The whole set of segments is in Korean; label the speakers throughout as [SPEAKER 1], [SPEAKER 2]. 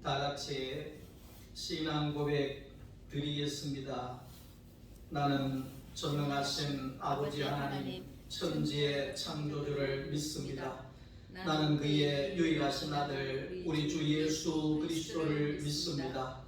[SPEAKER 1] 다 같이 신앙 고백 드리겠습니다. 나는 전능하신 아버지 하나님 천지의 창조주를 믿습니다. 나는 그의 유일하신 아들 우리 주 예수 그리스도를 믿습니다.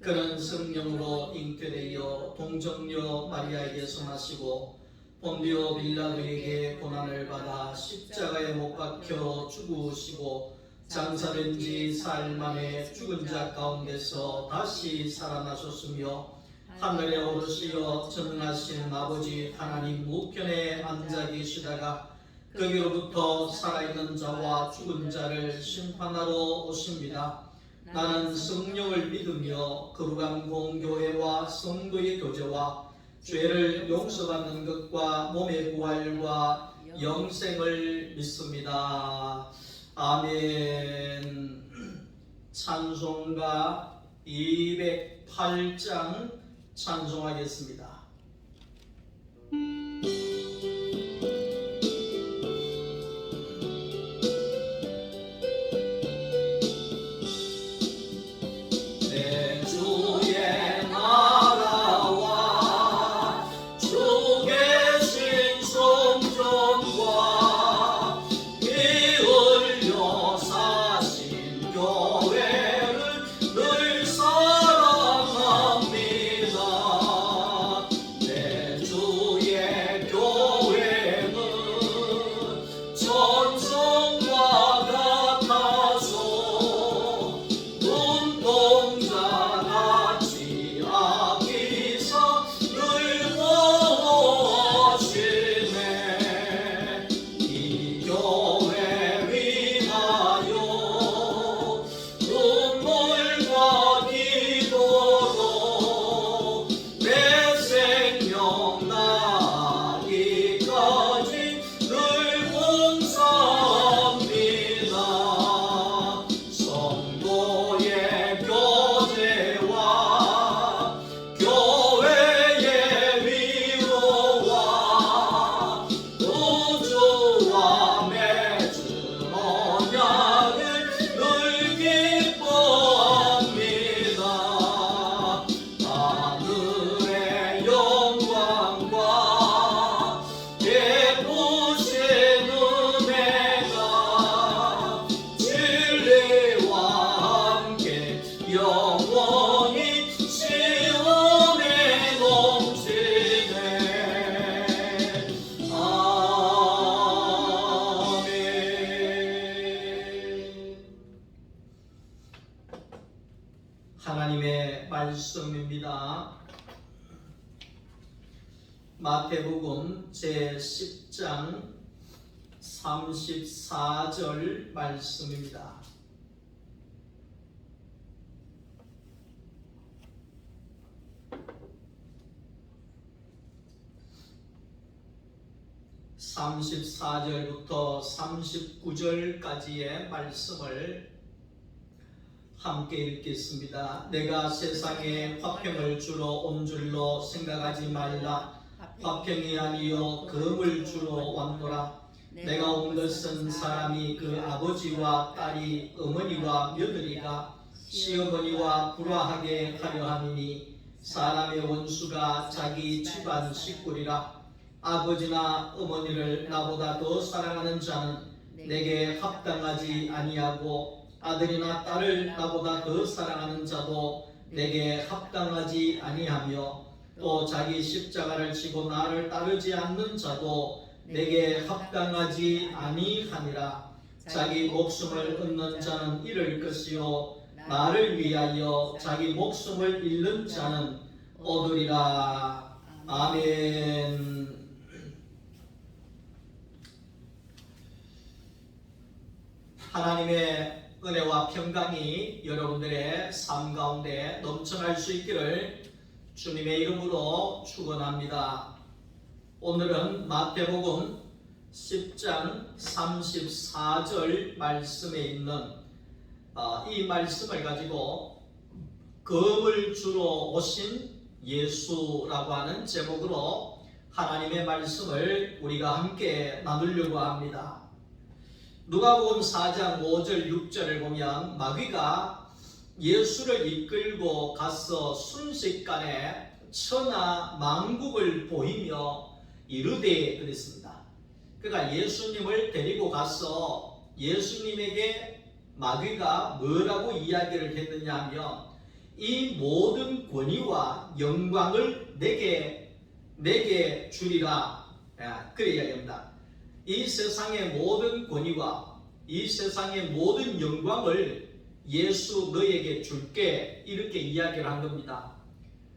[SPEAKER 1] 그는 성령으로 잉태되어 동정녀 마리아에게서 나시고 본디오 빌라도에게 고난을 받아 십자가에 못 박혀 죽으시고 장사된 지 사흘 만에 죽은 자 가운데서 다시 살아나셨으며 하늘에 오르시어 전능하신 아버지 하나님 우편에 앉아 계시다가 거기로부터 살아있는 자와 죽은 자를 심판하러 오십니다. 나는 성령을 믿으며 거룩한 공교회와 성도의 교제와 죄를 용서받는 것과 몸의 부활과 영생을 믿습니다. 아멘. 찬송가 208장 찬송하겠습니다. 하나님의 말씀입니다. 마태복음 제10장 34절 말씀입니다. (34절부터) (39절까지의) 말씀을 함께 읽겠습니다. 내가 세상에 화평을 주러 온 줄로 생각하지 말라. 화평이 아니요 금을 주러 왔노라. 내가 온 것은 사람이 그 아버지와 딸이 어머니와 며느리가 시어머니와 불화하게 하려 함이니 사람의 원수가 자기 집안 식구리라. 아버지나 어머니를 나보다 더 사랑하는 자는 내게 합당하지 아니하고 아들이나 딸을 나보다 더 사랑하는 자도 내게 합당하지 아니하며 또 자기 십자가를 지고 나를 따르지 않는 자도 내게 합당하지 아니하니라. 자기 목숨을 얻는 자는 잃을 것이요 나를 위하여 자기 목숨을 잃는 자는 얻으리라. 아멘. 하나님의 은혜와 평강이 여러분들의 삶 가운데 넘쳐날 수 있기를 주님의 이름으로 축원합니다. 오늘은 마태복음 10장 34절 말씀에 있는 이 말씀을 가지고 금을 주러 오신 예수라고 하는 제목으로 하나님의 말씀을 우리가 함께 나누려고 합니다. 누가복음 4장 5절 6절을 보면 마귀가 예수를 이끌고 가서 순식간에 천하 만국을 보이며 이르되 그랬습니다. 그러니까 예수님을 데리고 가서 예수님에게 마귀가 뭐라고 이야기를 했느냐 하면 이 모든 권위와 영광을 내게 주리라. 그래 이야기합니다. 이 세상의 모든 권위와 이 세상의 모든 영광을 예수 너에게 줄게 이렇게 이야기를 한 겁니다.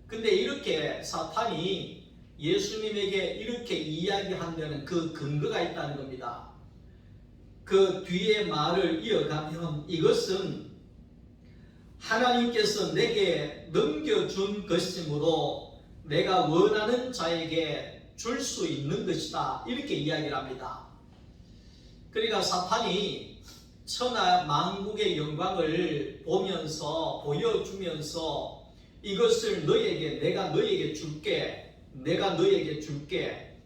[SPEAKER 1] 근데 이렇게 사탄이 예수님에게 이렇게 이야기한 데는 그 근거가 있다는 겁니다. 그 뒤에 말을 이어가면 이것은 하나님께서 내게 넘겨준 것이므로 내가 원하는 자에게 줄 수 있는 것이다 이렇게 이야기를 합니다. 그러니까 사탄이 천하 만국의 영광을 보여주면서 이것을 내가 너에게 줄게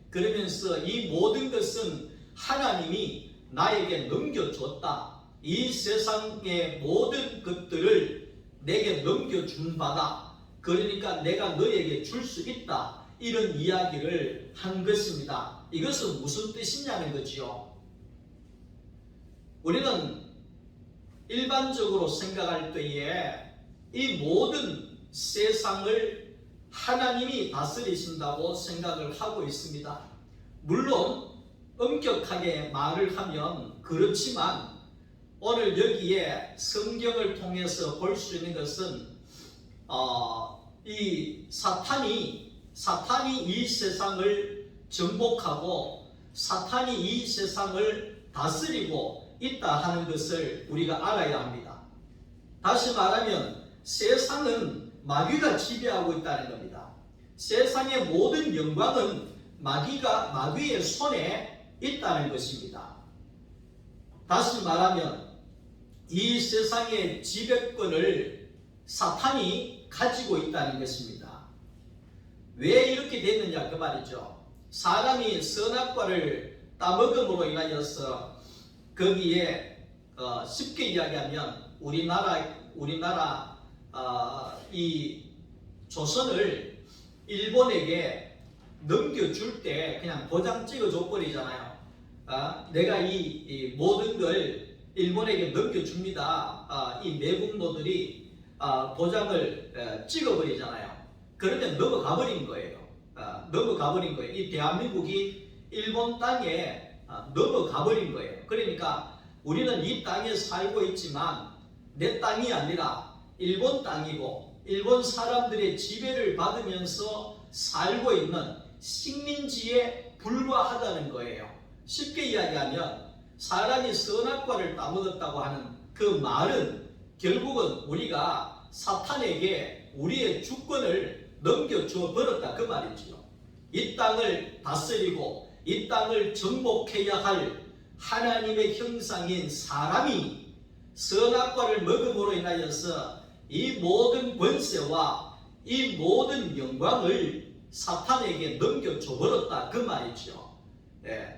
[SPEAKER 1] 그러면서 이 모든 것은 하나님이 나에게 넘겨줬다. 이 세상의 모든 것들을 내게 넘겨준 바다. 그러니까 내가 너에게 줄 수 있다. 이런 이야기를 한 것입니다. 이것은 무슨 뜻이냐는 거지요. 우리는 일반적으로 생각할 때에 이 모든 세상을 하나님이 다스리신다고 생각을 하고 있습니다. 물론 엄격하게 말을 하면 그렇지만 오늘 여기에 성경을 통해서 볼 수 있는 것은 이 사탄이 이 세상을 정복하고 사탄이 이 세상을 다스리고 있다 하는 것을 우리가 알아야 합니다. 다시 말하면 세상은 마귀가 지배하고 있다는 겁니다. 세상의 모든 영광은 마귀의 손에 있다는 것입니다. 다시 말하면 이 세상의 지배권을 사탄이 가지고 있다는 것입니다. 왜 이렇게 됐느냐 그 말이죠. 사람이 선악과를 따먹음으로 인하여서 거기에 쉽게 이야기하면 우리나라 이 조선을 일본에게 넘겨줄 때 그냥 도장 찍어줘 버리잖아요. 내가 이 모든 걸 일본에게 넘겨줍니다. 이 매국노들이 도장을 찍어버리잖아요. 그러면 넘어가 버린 거예요. 이 대한민국이 일본 땅에 넘어가 버린 거예요. 그러니까 우리는 이 땅에 살고 있지만 내 땅이 아니라 일본 땅이고 일본 사람들의 지배를 받으면서 살고 있는 식민지에 불과하다는 거예요. 쉽게 이야기하면 사람이 선악과를 따먹었다고 하는 그 말은 결국은 우리가 사탄에게 우리의 주권을 넘겨줘 버렸다 그 말이지요. 이 땅을 다스리고 이 땅을 정복해야 할 하나님의 형상인 사람이 선악과를 먹음으로 인하여서 이 모든 권세와 이 모든 영광을 사탄에게 넘겨줘 버렸다 그 말이죠.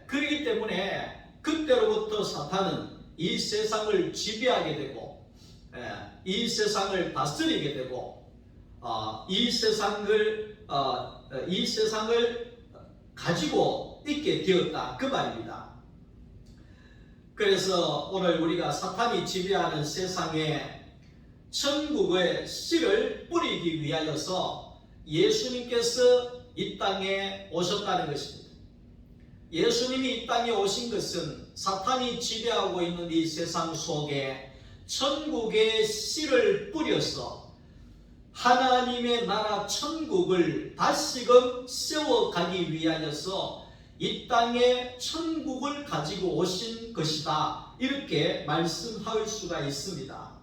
[SPEAKER 1] 그렇기 때문에 그때로부터 사탄은 이 세상을 지배하게 되고 이 세상을 다스리게 되고 이 세상을 가지고 있게 되었다 그 말입니다. 그래서 오늘 우리가 사탄이 지배하는 세상에 천국의 씨를 뿌리기 위하여서 예수님께서 이 땅에 오셨다는 것입니다. 예수님이 이 땅에 오신 것은 사탄이 지배하고 있는 이 세상 속에 천국의 씨를 뿌려서 하나님의 나라 천국을 다시금 세워가기 위하여서 이 땅에 천국을 가지고 오신 것이다. 이렇게 말씀할 수가 있습니다.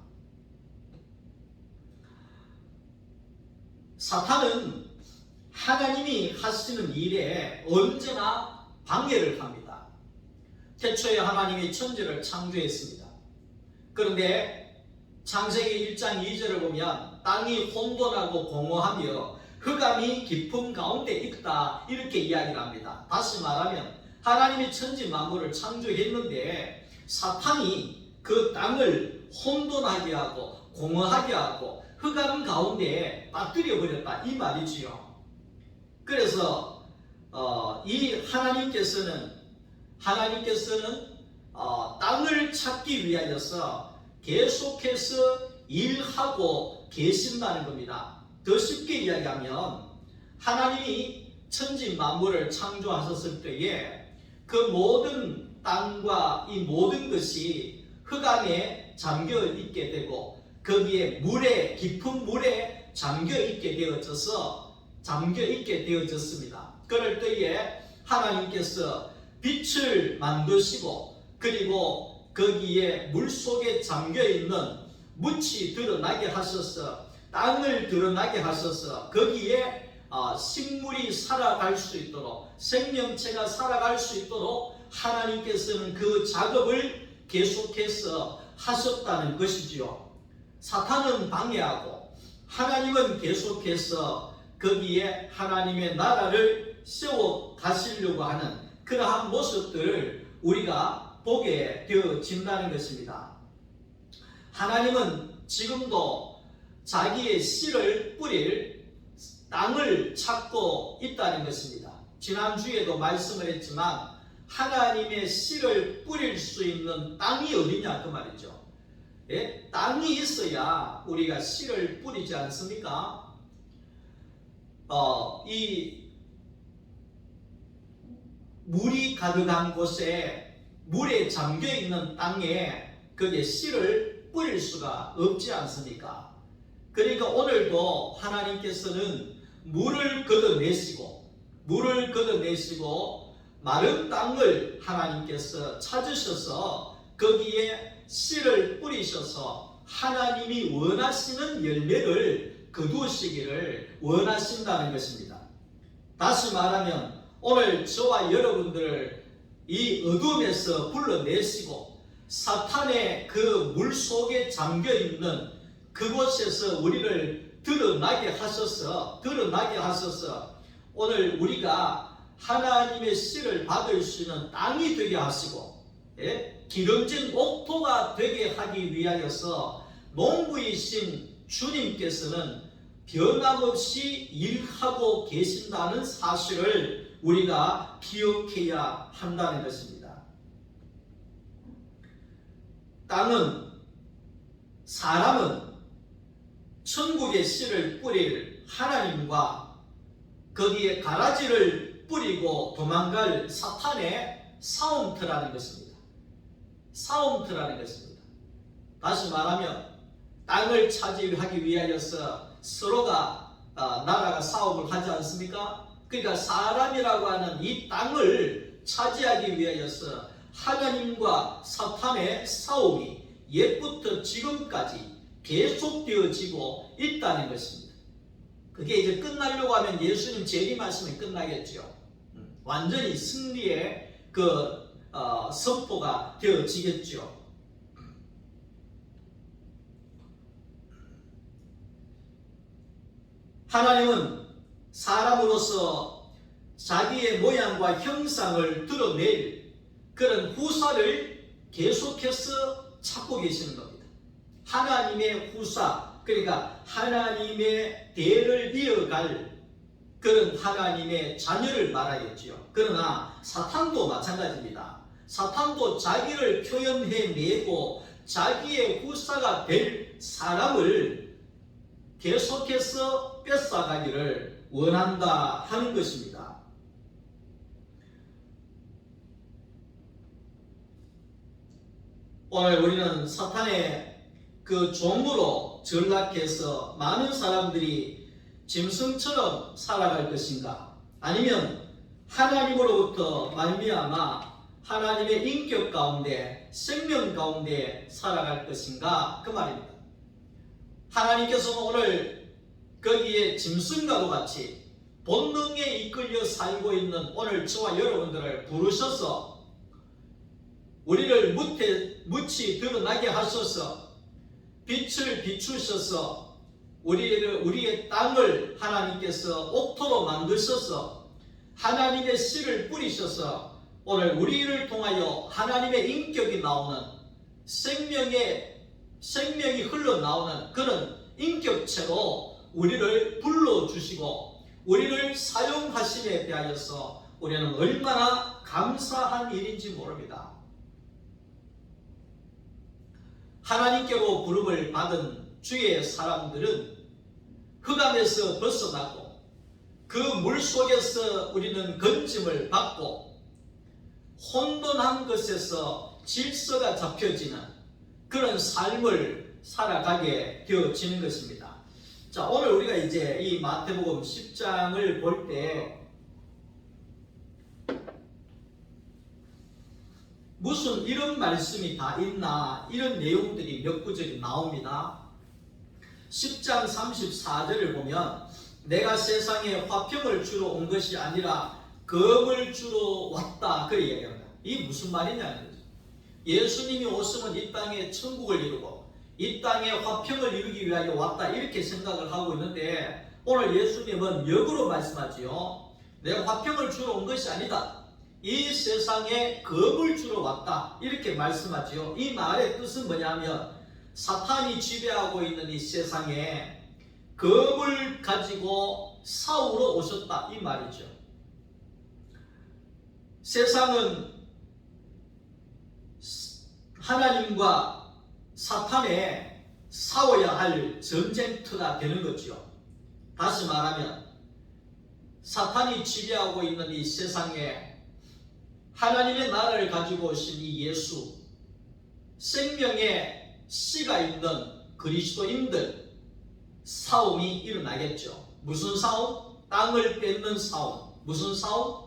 [SPEAKER 1] 사탄은 하나님이 하시는 일에 언제나 방해를 합니다. 태초에 하나님이 천지를 창조했습니다. 그런데 창세기 1장 2절을 보면 땅이 혼돈하고 공허하며 흑암이 깊은 가운데 있다 이렇게 이야기를 합니다. 다시 말하면 하나님이 천지 만물을 창조했는데 사탄이 그 땅을 혼돈하게 하고 공허하게 하고 흑암 가운데 빠뜨려 버렸다 이 말이지요. 그래서 이 하나님께서는 땅을 찾기 위하여서 계속해서 일하고 계신다는 겁니다. 더 쉽게 이야기하면 하나님이 천지 만물을 창조하셨을 때에 그 모든 땅과 이 모든 것이 흑암에 잠겨 있게 되고 거기에 깊은 물에 잠겨 있게 되어졌습니다. 그럴 때에 하나님께서 빛을 만드시고 그리고 거기에 물속에 잠겨있는 묻이 드러나게 하셔서 땅을 드러나게 하셔서 거기에 식물이 살아갈 수 있도록 생명체가 살아갈 수 있도록 하나님께서는 그 작업을 계속해서 하셨다는 것이지요. 사탄은 방해하고 하나님은 계속해서 거기에 하나님의 나라를 세워 가시려고 하는 그러한 모습들을 우리가 보게 되어진다는 것입니다. 하나님은 지금도 자기의 씨를 뿌릴 땅을 찾고 있다는 것입니다. 지난주에도 말씀을 했지만 하나님의 씨를 뿌릴 수 있는 땅이 어디냐 그 말이죠. 예? 땅이 있어야 우리가 씨를 뿌리지 않습니까? 이 물이 가득한 곳에 물에 잠겨있는 땅에 거기에 씨를 뿌릴 수가 없지 않습니까? 그러니까 오늘도 하나님께서는 물을 걷어내시고 마른 땅을 하나님께서 찾으셔서 거기에 씨를 뿌리셔서 하나님이 원하시는 열매를 거두시기를 원하신다는 것입니다. 다시 말하면 오늘 저와 여러분들을 이 어둠에서 불러내시고 사탄의 그 물속에 잠겨있는 그곳에서 우리를 드러나게 하셔서 오늘 우리가 하나님의 씨를 받을 수 있는 땅이 되게 하시고 기름진 옥토가 되게 하기 위하여서 농부이신 주님께서는 변함없이 일하고 계신다는 사실을 우리가 기억해야 한다는 것입니다. 사람은 천국의 씨를 뿌릴 하나님과 거기에 가라지를 뿌리고 도망갈 사탄의 싸움터라는 것입니다. 다시 말하면 땅을 차지하기 위하여서 서로가 나라가 싸움을 하지 않습니까? 그러니까 사람이라고 하는 이 땅을 차지하기 위하여서 하나님과 사탄의 싸움이 옛부터 지금까지 계속되어지고 있다는 것입니다. 그게 이제 끝나려고 하면 예수님 재림하시면 끝나겠죠. 완전히 승리의 선포가 되어지겠죠. 하나님은 사람으로서 자기의 모양과 형상을 드러낼 그런 후사를 계속해서 찾고 계시는 겁니다. 하나님의 후사, 그러니까 하나님의 대를 이어갈 그런 하나님의 자녀를 말하겠지요. 그러나 사탄도 마찬가지입니다. 사탄도 자기를 표현해내고 자기의 후사가 될 사람을 계속해서 뺏어가기를 원한다 하는 것입니다. 오늘 우리는 사탄의 그 종으로 전락해서 많은 사람들이 짐승처럼 살아갈 것인가, 아니면 하나님으로부터 말미암아 하나님의 인격 가운데 생명 가운데 살아갈 것인가 그 말입니다. 하나님께서는 오늘 거기에 짐승과도 같이 본능에 이끌려 살고 있는 오늘 저와 여러분들을 부르셔서 우리를 묻이 드러나게 하셔서 빛을 비추셔서 우리의 땅을 하나님께서 옥토로 만드셔서 하나님의 씨를 뿌리셔서 오늘 우리를 통하여 하나님의 인격이 나오는 생명의 생명이 흘러나오는 그런 인격체로 우리를 불러주시고 우리를 사용하심에 대하여서 우리는 얼마나 감사한 일인지 모릅니다. 하나님께로 부름을 받은 주의 사람들은 흑암에서 벗어나고 그 물속에서 우리는 건짐을 받고 혼돈한 것에서 질서가 잡혀지는 그런 삶을 살아가게 되어지는 것입니다. 자, 오늘 우리가 이제 이 마태복음 10장을 볼 때 무슨 이런 말씀이 다 있나 이런 내용들이 몇 구절이 나옵니다. 10장 34절을 보면 내가 세상에 화평을 주러 온 것이 아니라 검을 주러 왔다 그 얘기합니다. 이게 무슨 말이냐는 거죠. 예수님이 오시면 이 땅에 천국을 이루고 이 땅에 화평을 이루기 위하여 왔다 이렇게 생각을 하고 있는데 오늘 예수님은 역으로 말씀하지요. 내가 화평을 주러 온 것이 아니다. 이 세상에 검을 주러 왔다 이렇게 말씀하지요. 이 말의 뜻은 뭐냐면 사탄이 지배하고 있는 이 세상에 검을 가지고 싸우러 오셨다 이 말이죠. 세상은 하나님과 사탄에 싸워야 할 전쟁터가 되는 거죠. 다시 말하면 사탄이 지배하고 있는 이 세상에 하나님의 나라를 가지고 오신 이 예수, 생명의 씨가 있는 그리스도인들 싸움이 일어나겠죠. 무슨 싸움? 땅을 뺏는 싸움. 무슨 싸움?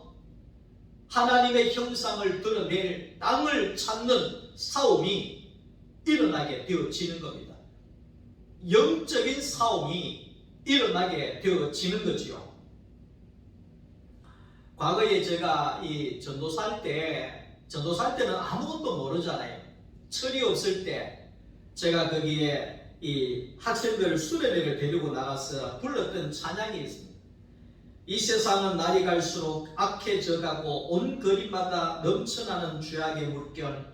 [SPEAKER 1] 하나님의 형상을 드러낼 땅을 찾는 싸움이 일어나게 되어지는 겁니다. 영적인 싸움이 일어나게 되어지는 거지요. 과거에 제가 이 전도사 할 때는 아무것도 모르잖아요. 철이 없을 때 제가 거기에 이 학생들 수련회를 데리고 나가서 불렀던 찬양이 있습니다. 이 세상은 날이 갈수록 악해져가고 온 거리마다 넘쳐나는 죄악의 물결.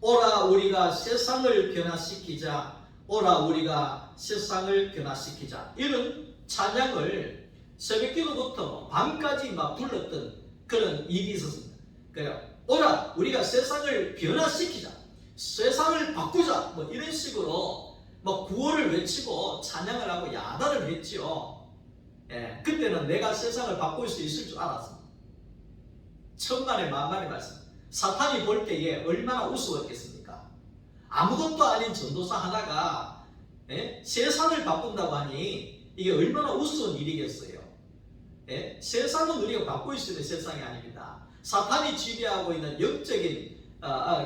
[SPEAKER 1] 오라 우리가 세상을 변화시키자. 오라 우리가 세상을 변화시키자. 이런 찬양을 새벽기도부터 밤까지 막 불렀던 그런 일이 있었습니다. 그래요. 오라 우리가 세상을 변화시키자. 세상을 바꾸자. 뭐 이런 식으로 뭐 구호를 외치고 찬양을 하고 야단을 했지요. 예, 그때는 내가 세상을 바꿀 수 있을 줄 알았습니다. 천만의 만만의 말씀. 사탄이 볼 때에 얼마나 우스웠겠습니까? 아무것도 아닌 전도사 하나가 세상을 바꾼다고 하니 이게 얼마나 우스운 일이겠어요. 세상은 우리가 바꿀 수 있는 세상이 아닙니다. 사탄이 지배하고 있는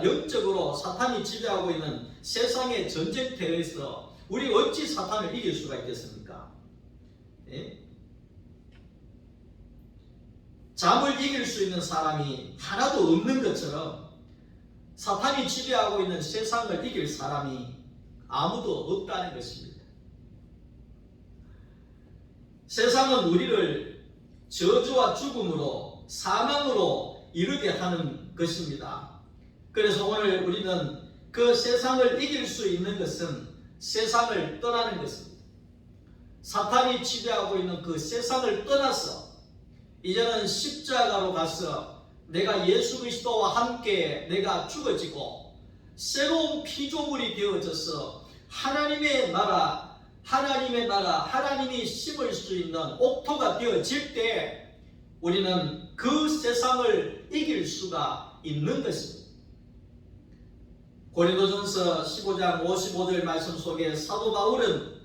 [SPEAKER 1] 영적으로 사탄이 지배하고 있는 세상의 전쟁터에서 우리 어찌 사탄을 이길 수가 있겠습니까? 잠을 이길 수 있는 사람이 하나도 없는 것처럼 사탄이 지배하고 있는 세상을 이길 사람이 아무도 없다는 것입니다. 세상은 우리를 저주와 죽음으로 사망으로 이르게 하는 것입니다. 그래서 오늘 우리는 그 세상을 이길 수 있는 것은 세상을 떠나는 것입니다. 사탄이 지배하고 있는 그 세상을 떠나서 이제는 십자가로 가서 내가 예수 그리스도와 함께 내가 죽어지고 새로운 피조물이 되어져서 하나님의 나라, 하나님이 심을 수 있는 옥토가 되어질 때 우리는 그 세상을 이길 수가 있는 것입니다. 고린도전서 15장 55절 말씀 속에 사도 바울은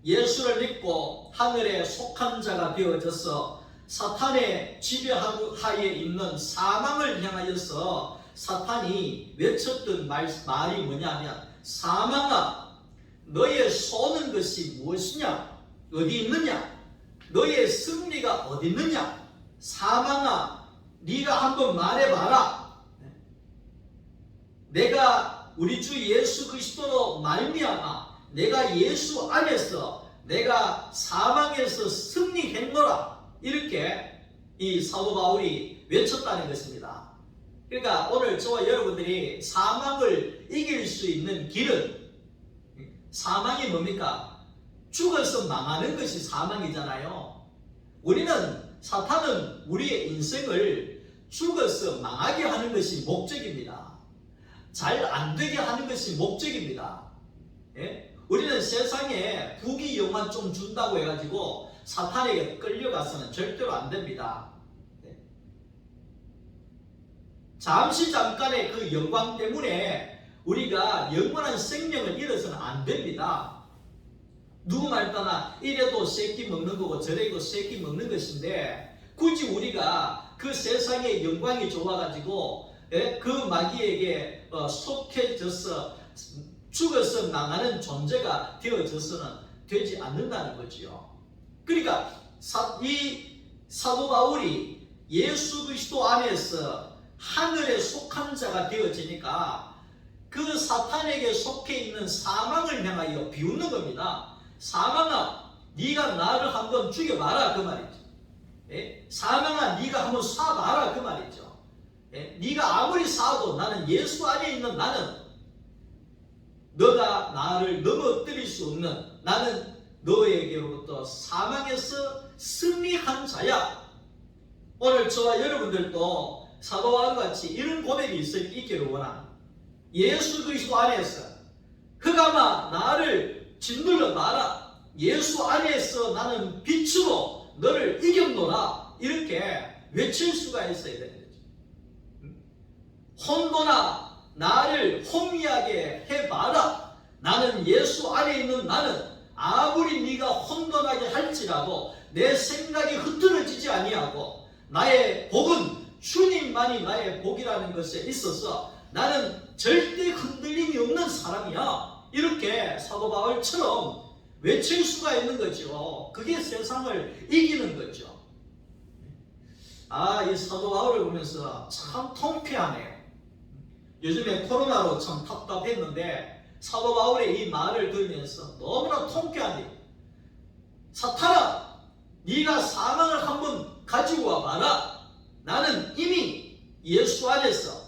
[SPEAKER 1] 예수를 믿고 하늘에 속한 자가 되어져서 사탄의 지배하에 있는 사망을 향하여서 사탄이 외쳤던 말이 뭐냐면 사망아 너의 쏘는 것이 무엇이냐? 어디 있느냐? 너의 승리가 어디 있느냐? 사망아 네가 한번 말해봐라. 내가 우리 주 예수 그리스도로 말미암아 내가 예수 안에서 내가 사망에서 승리했노라. 이렇게 이 사도 바울이 외쳤다는 것입니다. 그러니까 오늘 저와 여러분들이 사망을 이길 수 있는 길은 사망이 뭡니까? 죽어서 망하는 것이 사망이잖아요. 사탄은 우리의 인생을 죽어서 망하게 하는 것이 목적입니다. 잘 안 되게 하는 것이 목적입니다. 예? 우리는 세상에 부귀영화 좀 준다고 해가지고 사탄에게 끌려가서는 절대로 안 됩니다. 예? 잠깐의 그 영광 때문에 우리가 영원한 생명을 잃어서는 안 됩니다. 누구 말 따나 이래도 새끼 먹는 거고 저래도 새끼 먹는 것인데 굳이 우리가 그 세상의 영광이 좋아가지고 그 마귀에게 속해져서 죽어서 망하는 존재가 되어져서는 되지 않는다는 거지요. 그러니까 이 사도 바울이 예수 그리스도 안에서 하늘에 속한 자가 되어지니까 그 사탄에게 속해 있는 사망을 향하여 비웃는 겁니다. 사망아, 네가 나를 한번 죽여봐라 그 말이죠. 예? 사망아, 네가 한번 쏴봐라 그 말이죠. 예? 네가 아무리 쏴도 나는 예수 안에 있는 나는 너가 나를 넘어뜨릴 수 없는 나는 너에게로부터 사망에서 승리한 자야. 오늘 저와 여러분들도 사도와 같이 이런 고백이 있기를 원합니다. 예수 그리스도 안에서 흑암아 나를 짓눌러 놔라. 예수 안에서 나는 빛으로 너를 이겼노라. 이렇게 외칠 수가 있어야 되는 거죠. 혼돈아 나를 혼미하게 해봐라. 나는 예수 안에 있는 나는 아무리 네가 혼돈하게 할지라도 내 생각이 흐트러지지 아니하고 나의 복은 주님만이 나의 복이라는 것에 있어서 나는 절대 흔들림이 없는 사람이야. 이렇게 사도 바울처럼 외칠 수가 있는 거죠. 그게 세상을 이기는 거죠. 이 사도 바울을 보면서 참 통쾌하네요. 요즘에 코로나로 참 답답했는데 사도 바울의 이 말을 들으면서 너무나 통쾌하네요. 사탄아, 네가 사망을 한번 가지고 와봐라. 나는 이미 예수 안에서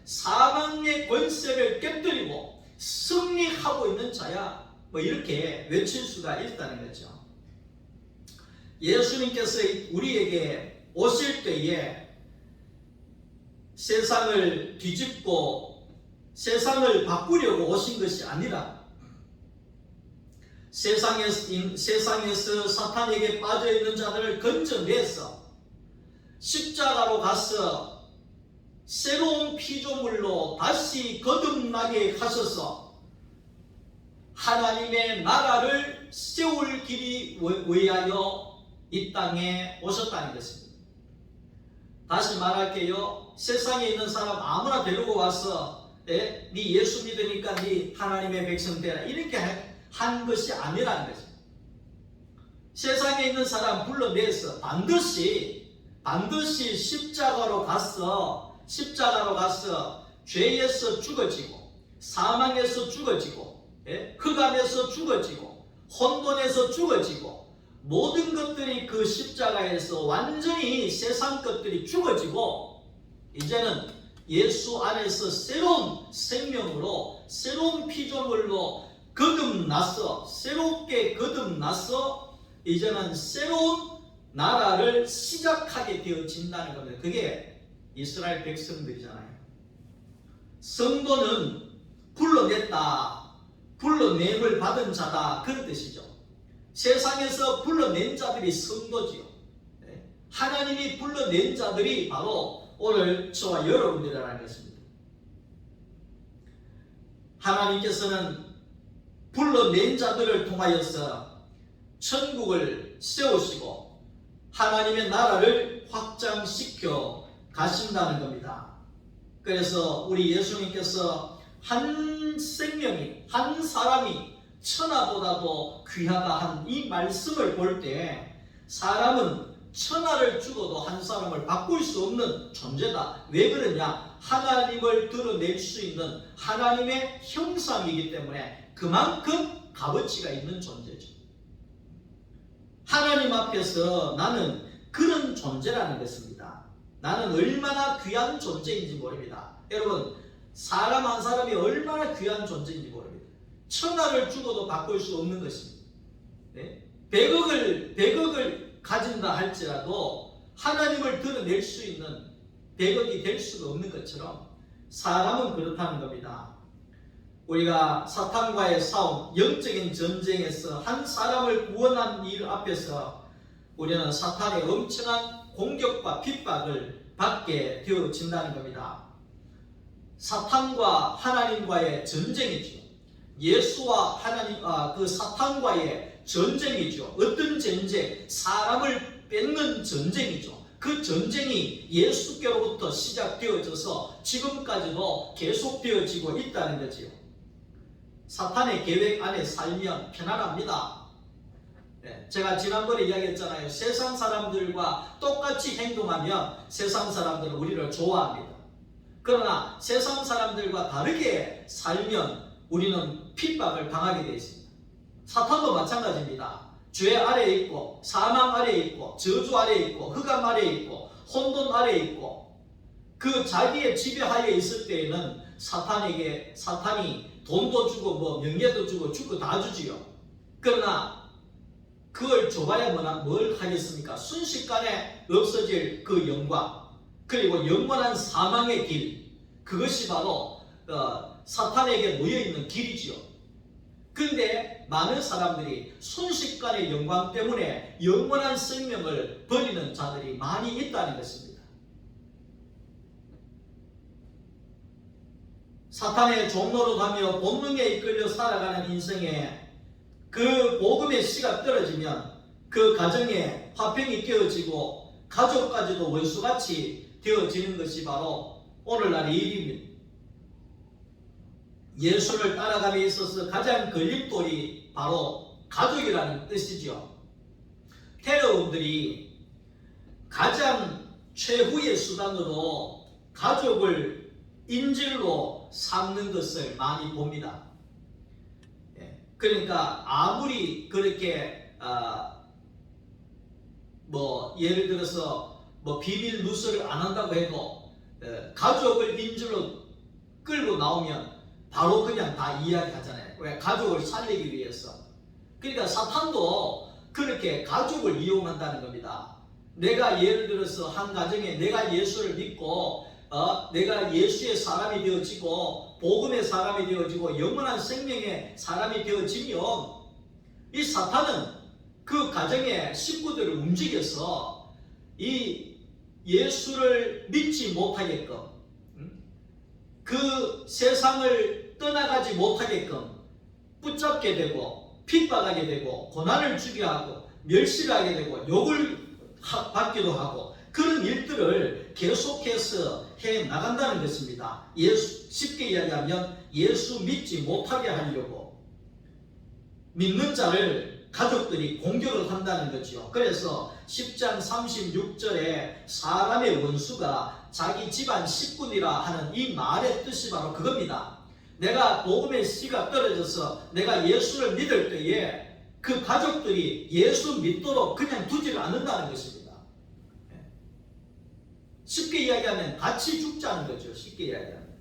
[SPEAKER 1] 사망의 권세를 깨뜨리고 승리하고 있는 자야. 이렇게 외칠 수가 있다는 거죠. 예수님께서 우리에게 오실 때에 세상을 뒤집고 세상을 바꾸려고 오신 것이 아니라 세상에서 사탄에게 빠져있는 자들을 건져내서 십자가로 가서 새로운 피조물로 다시 거듭나게 하셔서 하나님의 나라를 세울 길이 위하여 이 땅에 오셨다는 것입니다. 다시 말할게요. 세상에 있는 사람 아무나 데리고 와서 네 예수 믿으니까 네 하나님의 백성 되라 이렇게 한 것이 아니라는 것입니다. 세상에 있는 사람 불러내서 반드시 십자가로 가서 죄에서 죽어지고 사망에서 죽어지고 흑암에서 죽어지고 혼돈에서 죽어지고 모든 것들이 그 십자가에서 완전히 세상 것들이 죽어지고 이제는 예수 안에서 새로운 생명으로 새로운 피조물로 새롭게 거듭나서 이제는 새로운 나라를 시작하게 되어진다는 겁니다. 그게 이스라엘 백성들이잖아요. 성도는 불러냄을 받은 자다 그런 뜻이죠. 세상에서 불러낸 자들이 성도지요. 하나님이 불러낸 자들이 바로 오늘 저와 여러분들이라는 것입니다. 하나님께서는 불러낸 자들을 통하여서 천국을 세우시고 하나님의 나라를 확장시켜 가신다는 겁니다. 그래서 우리 예수님께서 한 생명이 한 사람이 천하보다도 귀하다 한 이 말씀을 볼 때 사람은 천하를 죽어도 한 사람을 바꿀 수 없는 존재다. 왜 그러냐? 하나님을 드러낼 수 있는 하나님의 형상이기 때문에 그만큼 값어치가 있는 존재죠. 하나님 앞에서 나는 그런 존재라는 것입니다. 나는 얼마나 귀한 존재인지 모릅니다. 여러분, 사람 한 사람이 얼마나 귀한 존재인지 모릅니다. 천하를 주고도 바꿀 수 없는 것입니다. 네? 100억을 가진다 할지라도 하나님을 드러낼 수 있는 100억이 될 수가 없는 것처럼 사람은 그렇다는 겁니다. 우리가 사탄과의 싸움, 영적인 전쟁에서 한 사람을 구원한 일 앞에서 우리는 사탄의 엄청난 공격과 핍박을 받게 되어진다는 겁니다. 사탄과 하나님과의 전쟁이죠. 예수와 하나님, 그 사탄과의 전쟁이죠. 어떤 전쟁? 사람을 뺏는 전쟁이죠. 그 전쟁이 예수께로부터 시작되어져서 지금까지도 계속되어지고 있다는 거지요. 사탄의 계획 안에 살면 편안합니다. 제가 지난번에 이야기했잖아요. 세상 사람들과 똑같이 행동하면 세상 사람들은 우리를 좋아합니다. 그러나 세상 사람들과 다르게 살면 우리는 핍박을 당하게 되어 있습니다. 사탄도 마찬가지입니다. 죄 아래에 있고 사망 아래에 있고 저주 아래에 있고 흑암 아래에 있고 혼돈 아래에 있고 그 자기의 지배하에 있을 때에는 사탄이 돈도 주고 뭐 명예도 주고 다 주지요. 그러나 그걸 줘봐야 뭘 하겠습니까? 순식간에 없어질 그 영광, 그리고 영원한 사망의 길, 그것이 바로 사탄에게 놓여있는 길이지요. 그런데 많은 사람들이 순식간의 영광 때문에 영원한 생명을 버리는 자들이 많이 있다는 것입니다. 사탄의 종로로 가며 본능에 이끌려 살아가는 인생에 그 복음의 씨가 떨어지면 그 가정에 화평이 깨어지고 가족까지도 원수같이 되어지는 것이 바로 오늘날의 일입니다. 예수를 따라감에 있어서 가장 걸림돌이 바로 가족이라는 뜻이죠. 테러범들이 가장 최후의 수단으로 가족을 인질로 삼는 것을 많이 봅니다. 그러니까 아무리 그렇게 예를 들어서 비밀 누설을 안 한다고 해도 가족을 인질로 끌고 나오면 바로 그냥 다 이야기하잖아요. 왜? 가족을 살리기 위해서. 그러니까 사탄도 그렇게 가족을 이용한다는 겁니다. 내가 예를 들어서 한 가정에 내가 예수를 믿고 내가 예수의 사람이 되어지고 복음의 사람이 되어지고 영원한 생명의 사람이 되어지면 이 사탄은 그 가정의 식구들을 움직여서 이 예수를 믿지 못하게끔, 그 세상을 떠나가지 못하게끔 붙잡게 되고 핍박하게 되고 고난을 주게 하고 멸시를 하게 되고 욕을 받기도 하고 그런 일들을 계속해서 해 나간다는 것입니다. 쉽게 이야기하면 예수 믿지 못하게 하려고 믿는 자를 가족들이 공격을 한다는 거죠. 그래서 10장 36절에 사람의 원수가 자기 집안 식구니라 하는 이 말의 뜻이 바로 그겁니다. 내가 복음의 씨가 떨어져서 내가 예수를 믿을 때에 그 가족들이 예수 믿도록 그냥 두지를 않는다는 것입니다. 쉽게 이야기하면 같이 죽자는 거죠. 쉽게 이야기하면.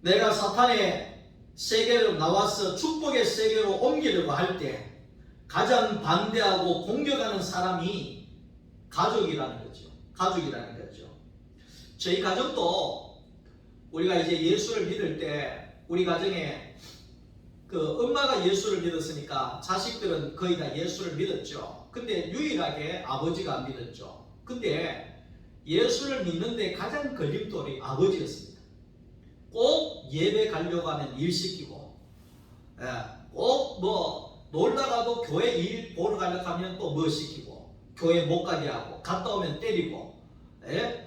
[SPEAKER 1] 내가 사탄의 세계로 나와서 축복의 세계로 옮기려고 할 때 가장 반대하고 공격하는 사람이 가족이라는 거죠. 가족이라는 거죠. 저희 가정도 우리가 이제 예수를 믿을 때 우리 가정에 그 엄마가 예수를 믿었으니까 자식들은 거의 다 예수를 믿었죠. 근데 유일하게 아버지가 안 믿었죠. 근데 예수를 믿는데 가장 걸림돌이 아버지였습니다. 꼭 예배 가려고 하면 일 시키고, 꼭 놀다가도 교회 일 보러 가려고 하면 또 뭐 시키고, 교회 못 가게 하고, 갔다 오면 때리고,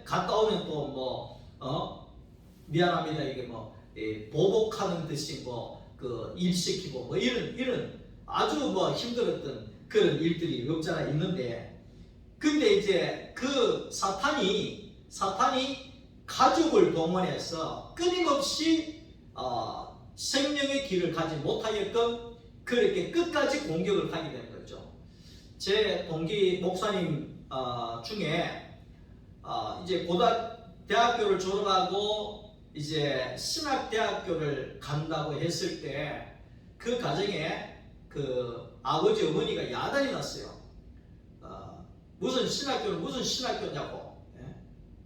[SPEAKER 1] 갔다 오면 또 미안합니다. 이게 보복하는 듯이 일 시키고 이런 아주 힘들었던 그런 일들이 없잖아 있는데, 근데 이제 그 사탄이 가족을 동원해서 끊임없이 생명의 길을 가지 못하게끔 그렇게 끝까지 공격을 하게 되는 거죠. 제 동기 목사님 중에 이제 대학교를 졸업하고 이제 신학대학교를 간다고 했을 때 그 가정에 그 아버지 어머니가 야단이 났어요. 무슨 신학교는 무슨 신학교냐고. 예?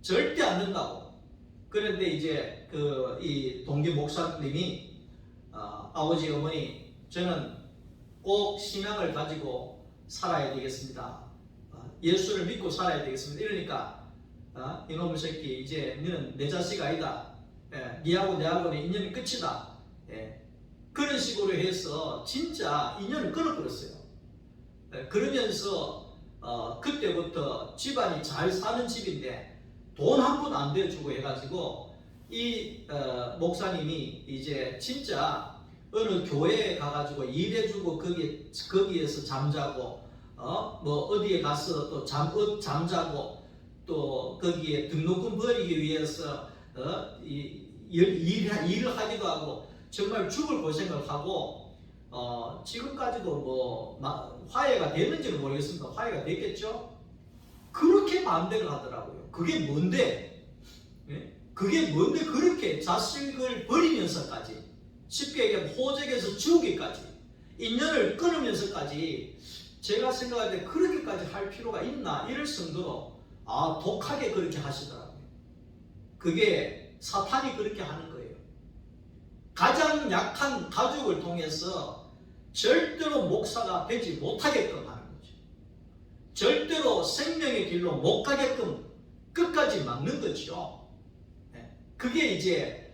[SPEAKER 1] 절대 안 된다고. 그런데 이제 그 이 동기 목사님이 아버지 어머니 저는 꼭 신앙을 가지고 살아야 되겠습니다. 예수를 믿고 살아야 되겠습니다. 이러니까 이놈의 새끼 이제 너는 내 자식 아니다. 예, 니하고 내하고는 인연이 끝이다. 예, 그런 식으로 해서 진짜 인연을 끊어버렸어요. 예, 그러면서 그때부터 집안이 잘 사는 집인데 돈 한 푼 안 대주고 해가지고 이 목사님이 이제 진짜 어느 교회에 가가지고 일해주고 거기에서 잠자고 뭐 어디에 가서 또 잠자고 또 거기에 등록금 벌이기 위해서 일을 하기도 하고 정말 죽을 고생을 하고 지금까지도 뭐 화해가 됐는지는 모르겠습니다. 화해가 됐겠죠? 그렇게 반대를 하더라고요. 그게 뭔데? 예? 그게 뭔데 그렇게 자식을 버리면서까지 쉽게 얘기하면 호적에서 지우기까지 인연을 끊으면서까지 제가 생각할 때 그렇게까지 할 필요가 있나 이럴 정도로 독하게 그렇게 하시더라고요. 그게 사탄이 그렇게 하는 거예요. 가장 약한 가족을 통해서 절대로 목사가 되지 못하게끔 하는 거죠. 절대로 생명의 길로 못 가게끔 끝까지 막는 거죠. 그게 이제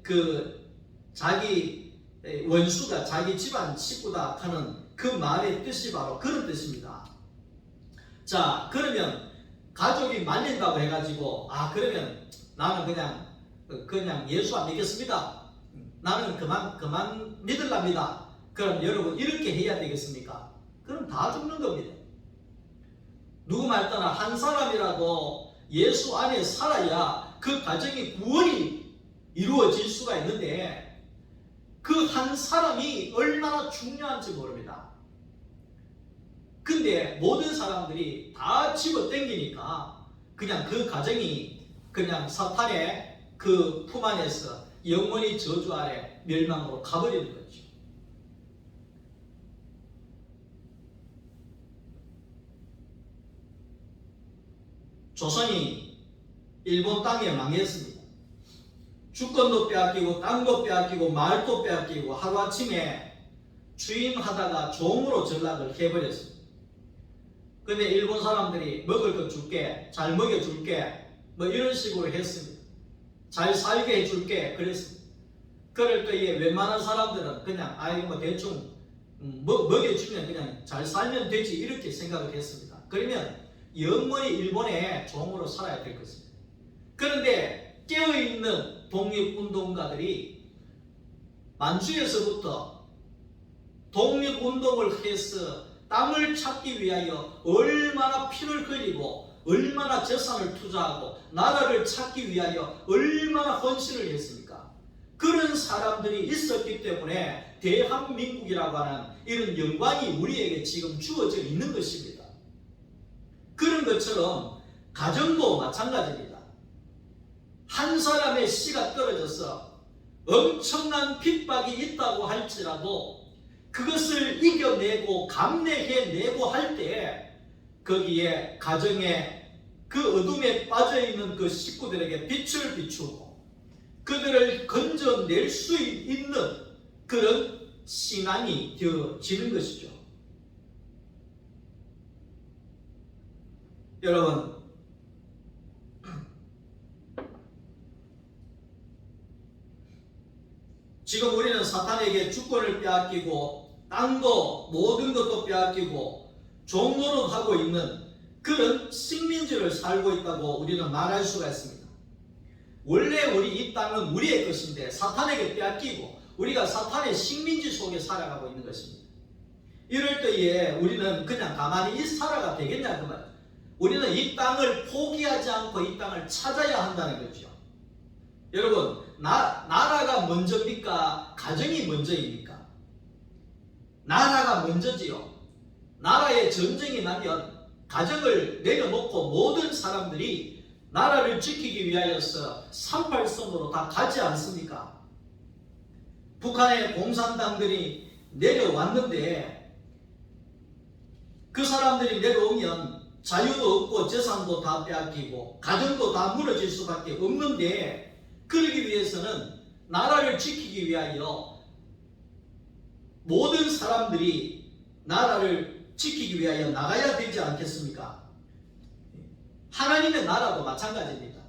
[SPEAKER 1] 그 자기 원수가 자기 집안 식구다 하는 그 말의 뜻이 바로 그런 뜻입니다. 자, 그러면 가족이 말린다고 해가지고 그러면 나는 그냥 예수 안 믿겠습니다. 나는 그만 믿으랍니다. 그럼 여러분 이렇게 해야 되겠습니까? 그럼 다 죽는 겁니다. 누구 말 떠나 한 사람이라도 예수 안에 살아야 그 가정의 구원이 이루어질 수가 있는데 그 한 사람이 얼마나 중요한지 모릅니다. 근데 모든 사람들이 다 집어당기니까 그냥 그 가정이 그냥 사탄의 그 품 안에서 영원히 저주 아래 멸망으로 가버리는 거죠. 조선이 일본 땅에 망했습니다. 주권도 빼앗기고 땅도 빼앗기고 말도 빼앗기고 하루아침에 추임하다가 종으로 전락을 해버렸습니다. 근데 일본 사람들이 먹을 거 줄게, 잘 먹여줄게 뭐 이런 식으로 했습니다. 잘 살게 해줄게 그랬습니다. 그럴 때에 웬만한 사람들은 그냥 뭐 대충 먹여주면 그냥 잘 살면 되지 이렇게 생각을 했습니다. 그러면 영원히 일본의 종으로 살아야 될 것입니다. 그런데 깨어있는 독립운동가들이 만주에서부터 독립운동을 해서 땅을 찾기 위하여 얼마나 피를 흘리고 얼마나 재산을 투자하고 나라를 찾기 위하여 얼마나 헌신을 했습니까? 그런 사람들이 있었기 때문에 대한민국이라고 하는 이런 영광이 우리에게 지금 주어져 있는 것입니다. 그런 것처럼 가정도 마찬가지입니다. 한 사람의 씨가 떨어져서 엄청난 핍박이 있다고 할지라도 그것을 이겨내고 감내해내고 할 때 거기에 가정에 그 어둠에 빠져있는 그 식구들에게 빛을 비추고 그들을 건져낼 수 있는 그런 신앙이 되어지는 것이죠. 여러분, 지금 우리는 사탄에게 주권을 빼앗기고 땅도 모든 것도 빼앗기고 종노릇하고 있는 그런 식민지를 살고 있다고 우리는 말할 수가 있습니다. 원래 우리 이 땅은 우리의 것인데 사탄에게 빼앗기고 우리가 사탄의 식민지 속에 살아가고 있는 것입니다. 이럴 때에 우리는 그냥 가만히 살아가 되겠냐 그 말이죠. 우리는 이 땅을 포기하지 않고 이 땅을 찾아야 한다는 거죠. 여러분, 나라가 먼저입니까? 가정이 먼저입니까? 나라가 먼저지요. 나라에 전쟁이 나면 가정을 내려놓고 모든 사람들이 나라를 지키기 위하여서 38선으로 다 가지 않습니까? 북한의 공산당들이 내려왔는데 그 사람들이 내려오면 자유도 없고 재산도 다 빼앗기고 가정도 다 무너질 수밖에 없는데, 그러기 위해서는 나라를 지키기 위하여 모든 사람들이 나라를 지키기 위하여 나가야 되지 않겠습니까? 하나님의 나라도 마찬가지입니다.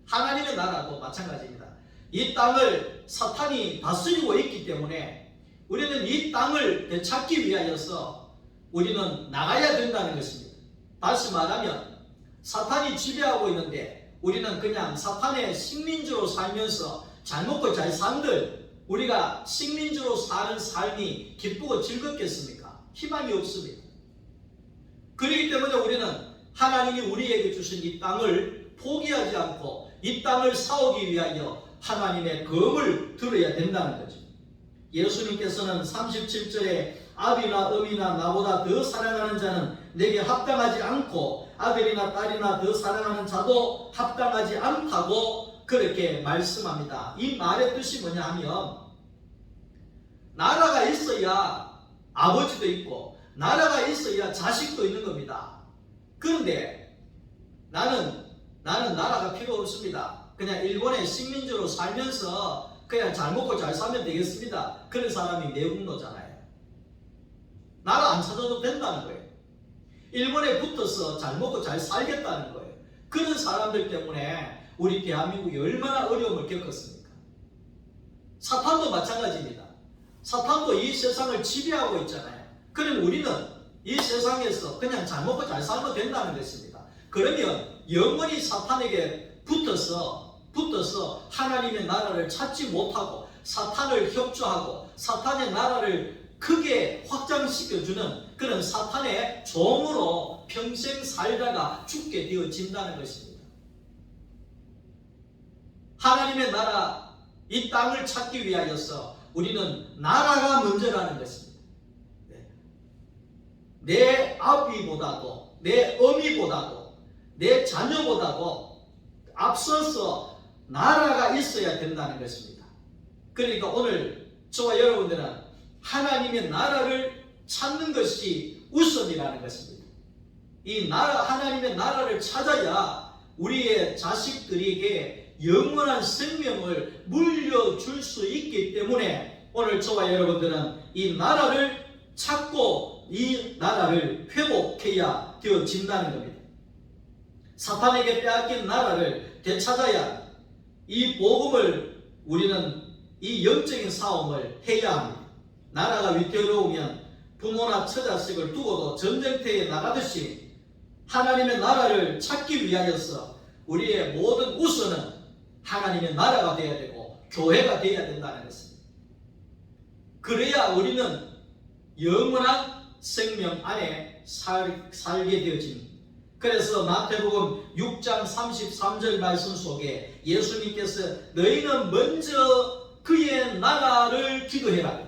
[SPEAKER 1] 하나님의 나라도 마찬가지입니다. 이 땅을 사탄이 다스리고 있기 때문에 우리는 이 땅을 되찾기 위하여서 우리는 나가야 된다는 것입니다. 다시 말하면 사탄이 지배하고 있는데 우리는 그냥 사탄의 식민지로 살면서 잘 먹고 잘 산들 우리가 식민지로 사는 삶이 기쁘고 즐겁겠습니까? 희망이 없습니다. 그렇기 때문에 우리는 하나님이 우리에게 주신 이 땅을 포기하지 않고 이 땅을 사오기 위하여 하나님의 검을 들어야 된다는 거죠. 예수님께서는 37절에 아비나 어미나 나보다 더 사랑하는 자는 내게 합당하지 않고 아들이나 딸이나 더 사랑하는 자도 합당하지 않다고 그렇게 말씀합니다. 이 말의 뜻이 뭐냐 하면, 나라가 있어야 아버지도 있고 나라가 있어야 자식도 있는 겁니다. 그런데 나는 나라가 필요 없습니다. 그냥 일본의 식민지로 살면서 그냥 잘 먹고 잘 살면 되겠습니다. 그런 사람이 내국노잖아요. 나라 안 찾아도 된다는 거예요. 일본에 붙어서 잘 먹고 잘 살겠다는 거예요. 그런 사람들 때문에 우리 대한민국이 얼마나 어려움을 겪었습니까? 사탄도 마찬가지입니다. 사탄도 이 세상을 지배하고 있잖아요. 그럼 우리는 이 세상에서 그냥 잘 먹고 잘 살면 된다는 것입니다. 그러면 영원히 사탄에게 붙어서 하나님의 나라를 찾지 못하고 사탄을 협조하고 사탄의 나라를 크게 확장시켜주는 그런 사탄의 종으로 평생 살다가 죽게 되어진다는 것입니다. 하나님의 나라, 이 땅을 찾기 위하여서 우리는 나라가 먼저라는 것입니다. 내 아비보다도 내 어미보다도 내 자녀보다도 앞서서 나라가 있어야 된다는 것입니다. 그러니까 오늘 저와 여러분들은 하나님의 나라를 찾는 것이 우선이라는 것입니다. 이 나라, 하나님의 나라를 찾아야 우리의 자식들에게 영원한 생명을 물려줄 수 있기 때문에 오늘 저와 여러분들은 이 나라를 찾고 이 나라를 회복해야 되어진다는 겁니다. 사탄에게 빼앗긴 나라를 되찾아야 이 복음을 우리는 이 영적인 싸움을 해야 합니다. 나라가 위태로우면 부모나 처자식을 두고도 전쟁터에 나가듯이 하나님의 나라를 찾기 위하여서 우리의 모든 우선은 하나님의 나라가 되어야 되고 교회가 되어야 된다는 것입니다. 그래야 우리는 영원한 생명 안에 살게 되어집니다. 그래서 마태복음 6장 33절 말씀 속에 예수님께서 너희는 먼저 그의 나라를 기도해라.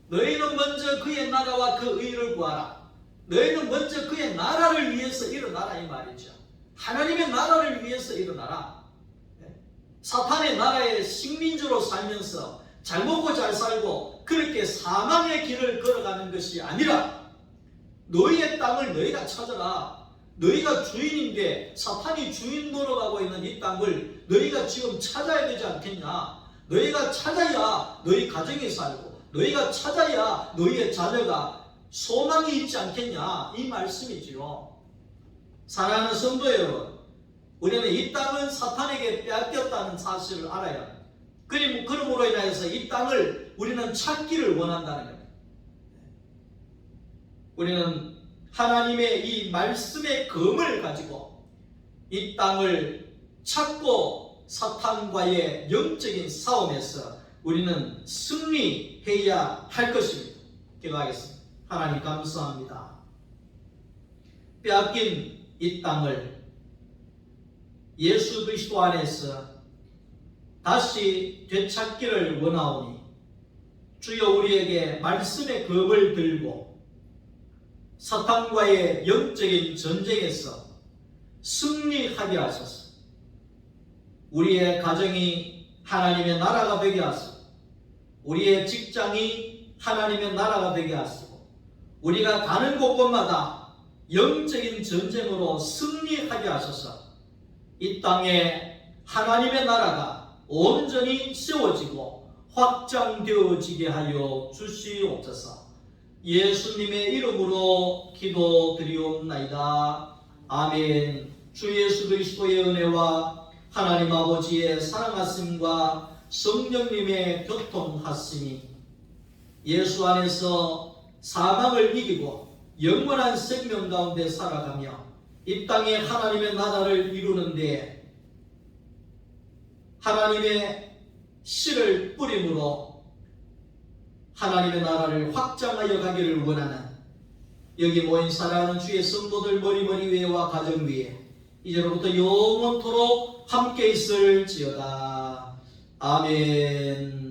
[SPEAKER 1] 너희는 먼저 그의 나라와 그 의를 구하라. 너희는 먼저 그의 나라를 위해서 일어나라 이 말이죠. 하나님의 나라를 위해서 일어나라. 사탄의 나라의 식민지로 살면서 잘 먹고 잘 살고 그렇게 사망의 길을 걸어가는 것이 아니라 너희의 땅을 너희가 찾아라. 너희가 주인인데 사탄이 주인 노릇하고 있는 이 땅을 너희가 지금 찾아야 되지 않겠냐. 너희가 찾아야 너희 가정이 살고 너희가 찾아야 너희의 자녀가 소망이 있지 않겠냐 이 말씀이지요. 사랑하는 성도 여러분, 우리는 이 땅은 사탄에게 빼앗겼다는 사실을 알아야 합니다. 그러므로 인하여서 이 땅을 우리는 찾기를 원한다는 겁니다. 우리는 하나님의 이 말씀의 검을 가지고 이 땅을 찾고 사탄과의 영적인 싸움에서 우리는 승리해야 할 것입니다. 기도하겠습니다. 하나님 감사합니다. 빼앗긴 이 땅을 예수 그리스도 안에서 다시 되찾기를 원하오니 주여 우리에게 말씀의 검을 들고 사탄과의 영적인 전쟁에서 승리하게 하소서. 우리의 가정이 하나님의 나라가 되게 하소서. 우리의 직장이 하나님의 나라가 되게 하시고 우리가 가는 곳곳마다 영적인 전쟁으로 승리하게 하소서. 이 땅에 하나님의 나라가 온전히 세워지고 확장되어지게 하여 주시옵소서. 예수님의 이름으로 기도드리옵나이다. 아멘. 주 예수 그리스도의 은혜와 하나님 아버지의 사랑하심과 성령님의 교통하심이 예수 안에서 사망을 이기고 영원한 생명 가운데 살아가며 이 땅에 하나님의 나라를 이루는데 하나님의 씨를 뿌림으로 하나님의 나라를 확장하여 가기를 원하는 여기 모인 사랑하는 주의 성도들 머리 위에와 가정 위에 이제로부터 영원토록 함께 있을지어다. 아멘.